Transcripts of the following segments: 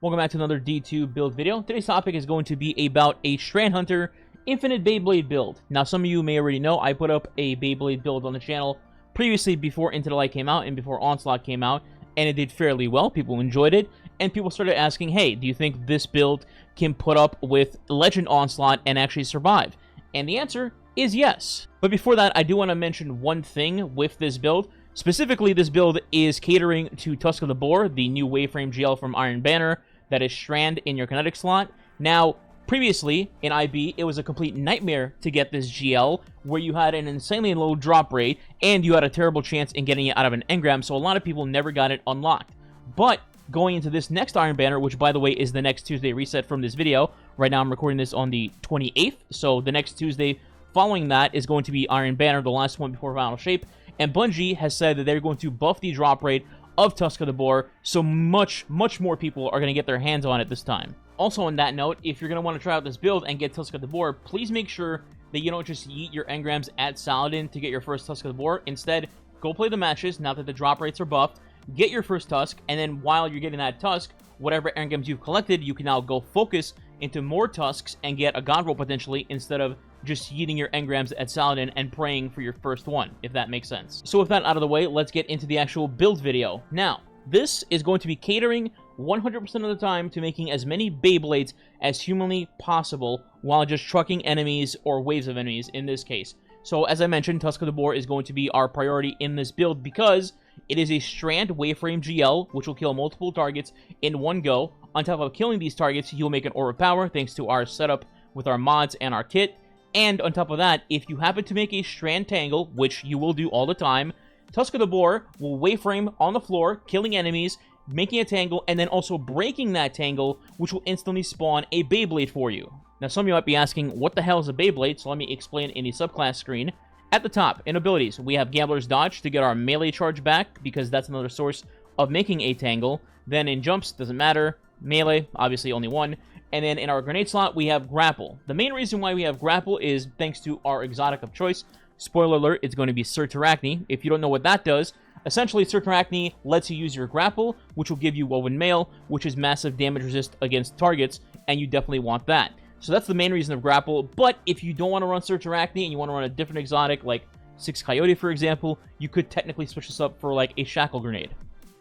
Welcome back to another D2 build video. Today's topic is going to be about a Strand Hunter Infinite Beyblade build. Now, some of you may already know I put up a Beyblade build on the channel previously before Into the Light came out and before Onslaught came out, and it did fairly well. People enjoyed it, and people started asking, hey, do you think this build can put up with Legend Onslaught and actually survive? And the answer is yes. But before that, I do want to mention one thing with this build. Specifically, this build is catering to Tusk of the Boar, the new Waveframe GL from Iron Banner that is Strand in your kinetic slot. Now, previously, in IB, it was a complete nightmare to get this GL, where you had an insanely low drop rate, and you had a terrible chance in getting it out of an engram, so a lot of people never got it unlocked. But going into this next Iron Banner, which, by the way, is the next Tuesday reset from this video, right now I'm recording this on the 28th, so the next Tuesday following that is going to be Iron Banner, the last one before Final Shape. And Bungie has said that they're going to buff the drop rate of Tusk of the Boar, so much more people are going to get their hands on it this time. Also, on that note, if you're going to want to try out this build and get Tusk of the Boar, please make sure that you don't just yeet your engrams at Saladin to get your first Tusk of the Boar. Instead, go play the matches, now that the drop rates are buffed, get your first Tusk, and then while you're getting that Tusk, whatever engrams you've collected, you can now go focus into more Tusks and get a God Roll potentially, instead of just yeeting your engrams at Saladin and praying for your first one, if that makes sense. So with that out of the way, let's get into the actual build video. Now, this is going to be catering 100% of the time to making as many Beyblades as humanly possible while just trucking enemies, or waves of enemies in this case. So as I mentioned, Tusk of the Boar is going to be our priority in this build because it is a Strand Waveframe GL, which will kill multiple targets in one go. On top of killing these targets, you'll make an Orb of Power thanks to our setup with our mods and our kit. And on top of that, if you happen to make a Strand Tangle, which you will do all the time, Tusk of the Boar will Waveframe on the floor, killing enemies, making a Tangle, and then also breaking that Tangle, which will instantly spawn a Beyblade for you. Now, some of you might be asking, what the hell is a Beyblade? So let me explain in the subclass screen. At the top, in abilities, we have Gambler's Dodge to get our melee charge back, because that's another source of making a Tangle. Then in jumps, doesn't matter. Melee, obviously only one. And then in our grenade slot, we have Grapple. The main reason why we have Grapple is thanks to our exotic of choice. Spoiler alert, it's going to be Sir Terracne. If you don't know what that does, essentially Sir Terracne lets you use your Grapple, which will give you Woven Mail, which is massive damage resist against targets, and you definitely want that. So that's the main reason of Grapple, but if you don't want to run Sir Terracne and you want to run a different exotic, like 6 Coyote for example, you could technically switch this up for like a Shackle Grenade.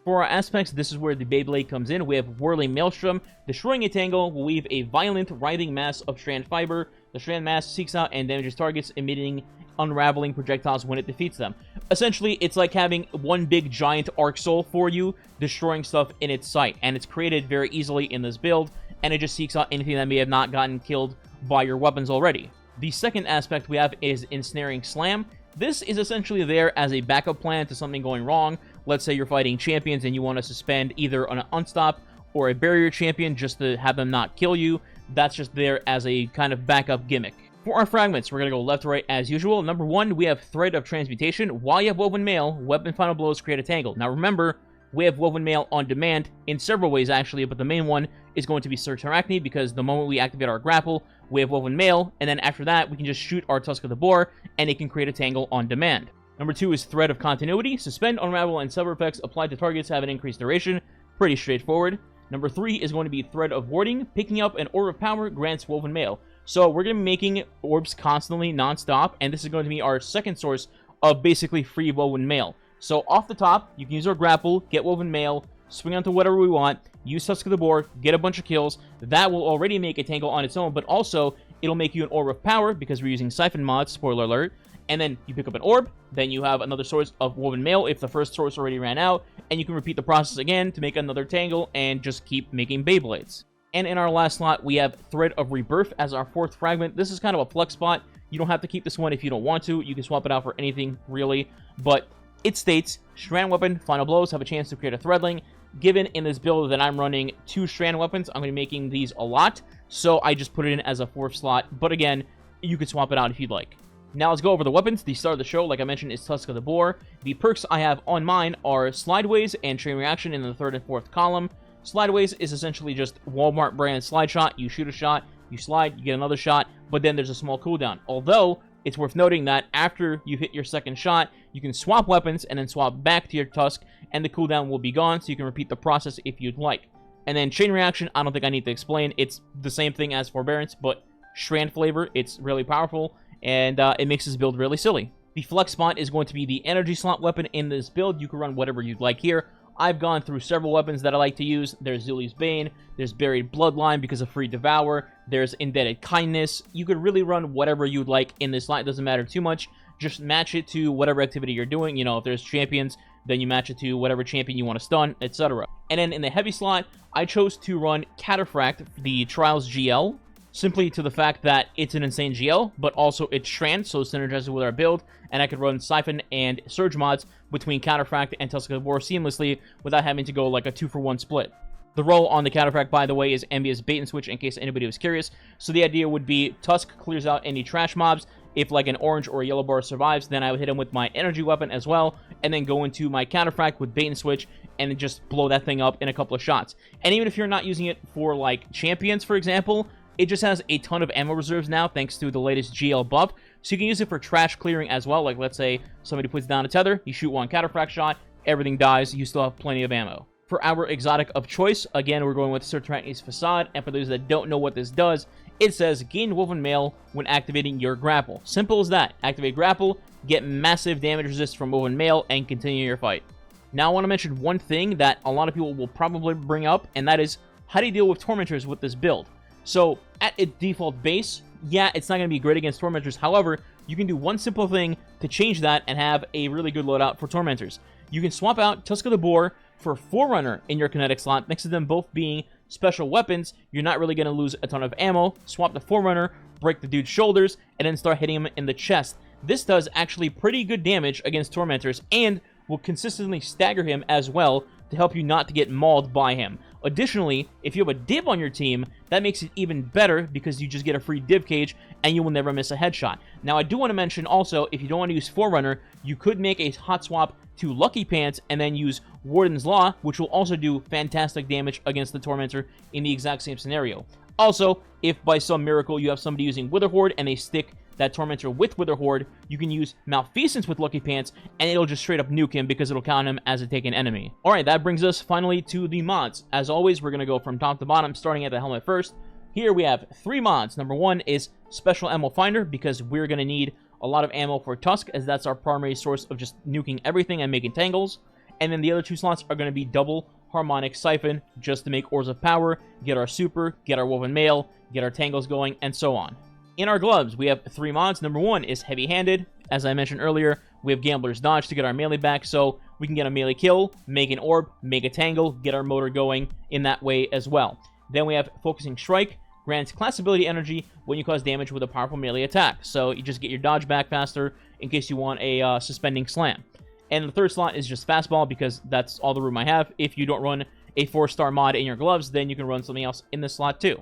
For our aspects, this is where the Beyblade comes in. We have Whirling Maelstrom. Destroying a Tangle will weave a violent, writhing mass of Strand Fiber. The Strand mass seeks out and damages targets, emitting unraveling projectiles when it defeats them. Essentially, it's like having one big giant Arc Soul for you, destroying stuff in its sight. And it's created very easily in this build, and it just seeks out anything that may have not gotten killed by your weapons already. The second aspect we have is Ensnaring Slam. This is essentially there as a backup plan to something going wrong. Let's say you're fighting champions and you want to suspend either an Unstop or a barrier champion just to have them not kill you. That's just there as a kind of backup gimmick. For our fragments, we're going to go left to right as usual. Number 1, we have Thread of Transmutation. While you have Woven Mail, Weapon Final Blows create a Tangle. Now remember, we have Woven Mail on demand in several ways actually, but the main one is going to be Sir Terracne, because the moment we activate our Grapple, we have Woven Mail, and then after that, we can just shoot our Tusk of the Boar, and it can create a Tangle on demand. Number 2 is Thread of Continuity. Suspend, Unravel, and Sever effects applied to targets have an increased duration. Pretty straightforward. Number 3 is going to be Thread of Warding. Picking up an Orb of Power grants Woven Mail. So we're going to be making orbs constantly, non-stop, and this is going to be our second source of basically free Woven Mail. So off the top, you can use our Grapple, get Woven Mail, swing onto whatever we want, use Tusk of the Boar, get a bunch of kills. That will already make a Tangle on its own, but also it'll make you an Orb of Power because we're using Siphon mods, spoiler alert. And then you pick up an orb, then you have another source of Woven Mail if the first source already ran out, and you can repeat the process again to make another Tangle and just keep making Beyblades. And in our last slot, we have Thread of Rebirth as our fourth fragment. This is kind of a flex spot. You don't have to keep this one if you don't want to. You can swap it out for anything, really. But it states, Strand Weapon, Final Blows have a chance to create a Threadling. Given in this build that I'm running 2 Strand Weapons, I'm going to be making these a lot, so I just put it in as a 4th slot. But again, you could swap it out if you'd like. Now let's go over the weapons. The start of the show, like I mentioned, is Tusk of the Boar. The perks I have on mine are Slideways and Chain Reaction in the 3rd and 4th column. Slideways is essentially just Walmart brand slide shot. You shoot a shot, you slide, you get another shot, but then there's a small cooldown. Although, it's worth noting that after you hit your second shot, you can swap weapons and then swap back to your Tusk, and the cooldown will be gone, so you can repeat the process if you'd like. And then Chain Reaction, I don't think I need to explain. It's the same thing as Forbearance, but Strand flavor. It's really powerful, and it makes this build really silly. The flex spot is going to be the energy slot weapon in this build. You can run whatever you'd like here. I've gone through several weapons that I like to use. There's Zuli's Bane, there's Buried Bloodline because of Free Devour, there's Indebted Kindness. You could really run whatever you'd like in this slot. It doesn't matter too much. Just match it to whatever activity you're doing. You know, if there's champions, then you match it to whatever champion you want to stun, etc. And then in the heavy slot, I chose to run Cataphract, the Trials GL, simply to the fact that it's an insane GL, but also it's Strand, so it synergizes with our build, and I could run Siphon and Surge mods between Cataphract and Tusk Buff seamlessly without having to go like a 2-for-1 split. The roll on the Cataphract, by the way, is Envious Bait and Switch, in case anybody was curious. So the idea would be Tusk clears out any trash mobs. If like an orange or a yellow bar survives, then I would hit him with my energy weapon as well, and then go into my Cataphract with Bait and Switch, and then just blow that thing up in a couple of shots. And even if you're not using it for like champions, for example, it just has a ton of ammo reserves now, thanks to the latest GL buff. So you can use it for trash clearing as well. Like, let's say somebody puts down a tether, you shoot one Cataphract shot, everything dies, you still have plenty of ammo. For our exotic of choice, again, we're going with Sertrani's Facade. And for those that don't know what this does, it says gain Woven Mail when activating your grapple. Simple as that. Activate grapple, get massive damage resist from Woven Mail, and continue your fight. Now, I want to mention one thing that a lot of people will probably bring up, and that is, how do you deal with Tormentors with this build? So, at its default base, yeah, it's not going to be great against Tormentors. However, you can do one simple thing to change that and have a really good loadout for Tormentors. You can swap out Tusk of the Boar for Forerunner in your kinetic slot, next to them both being special weapons. You're not really going to lose a ton of ammo. Swap the Forerunner, break the dude's shoulders, and then start hitting him in the chest. This does actually pretty good damage against Tormentors, and will consistently stagger him as well to help you not to get mauled by him. Additionally, if you have a div on your team, that makes it even better because you just get a free div cage and you will never miss a headshot. Now, I do want to mention also, if you don't want to use Forerunner, you could make a hot swap to Lucky Pants and then use Warden's Law, which will also do fantastic damage against the Tormentor in the exact same scenario. Also, if by some miracle you have somebody using Witherhoard and they stick that Tormentor with Witherhoard, you can use Malfeasance with Lucky Pants, and it'll just straight up nuke him because it'll count him as a taken enemy. Alright, that brings us finally to the mods. As always, we're going to go from top to bottom, starting at the helmet first. Here we have 3 mods. Number 1 is Special Ammo Finder, because we're going to need a lot of ammo for Tusk, as that's our primary source of just nuking everything and making tangles. And then the other 2 slots are going to be Double Harmonic Siphon, just to make Ores of Power, get our Super, get our Woven Mail, get our tangles going, and so on. In our gloves, we have 3 mods. Number 1 is Heavy-Handed. As I mentioned earlier, we have Gambler's Dodge to get our melee back, so we can get a melee kill, make an orb, make a tangle, get our motor going in that way as well. Then we have Focusing Strike, grants class ability energy when you cause damage with a powerful melee attack. So you just get your dodge back faster in case you want a Suspending Slam. And the third slot is just Fastball, because that's all the room I have. If you don't run a 4-star mod in your gloves, then you can run something else in this slot too.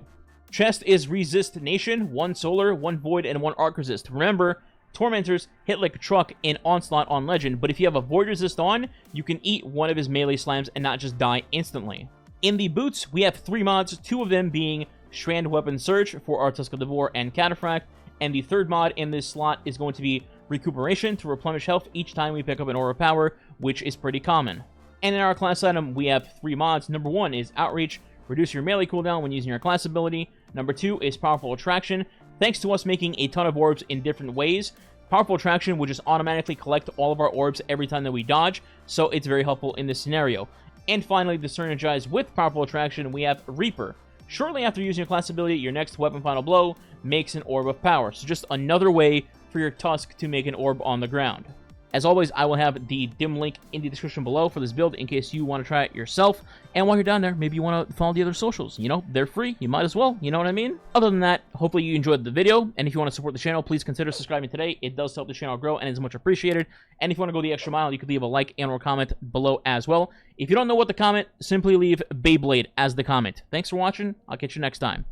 Chest is Resist Nation, 1 Solar, 1 Void, and 1 Arc Resist. Remember, Tormentors hit like a truck in Onslaught on Legend, but if you have a Void Resist on, you can eat one of his melee slams and not just die instantly. In the boots, we have 3 mods, 2 of them being Strand Weapon Surge for our Tusk of the Boar and Cataphract, and the third mod in this slot is going to be Recuperation to replenish health each time we pick up an Aura of Power, which is pretty common. And in our class item, we have 3 mods. Number 1 is Outreach, reduce your melee cooldown when using your class ability. Number 2 is Powerful Attraction. Thanks to us making a ton of orbs in different ways, Powerful Attraction will just automatically collect all of our orbs every time that we dodge, so it's very helpful in this scenario. And finally, to synergize with Powerful Attraction, we have Reaper. Shortly after using your class ability, your next weapon final blow makes an Orb of Power. So just another way for your Tusk to make an orb on the ground. As always, I will have the dim link in the description below for this build in case you want to try it yourself. And while you're down there, maybe you want to follow the other socials. You know, they're free. You might as well. You know what I mean? Other than that, hopefully you enjoyed the video. And if you want to support the channel, please consider subscribing today. It does help the channel grow and is much appreciated. And if you want to go the extra mile, you could leave a like and or comment below as well. If you don't know what to comment, simply leave Beyblade as the comment. Thanks for watching. I'll catch you next time.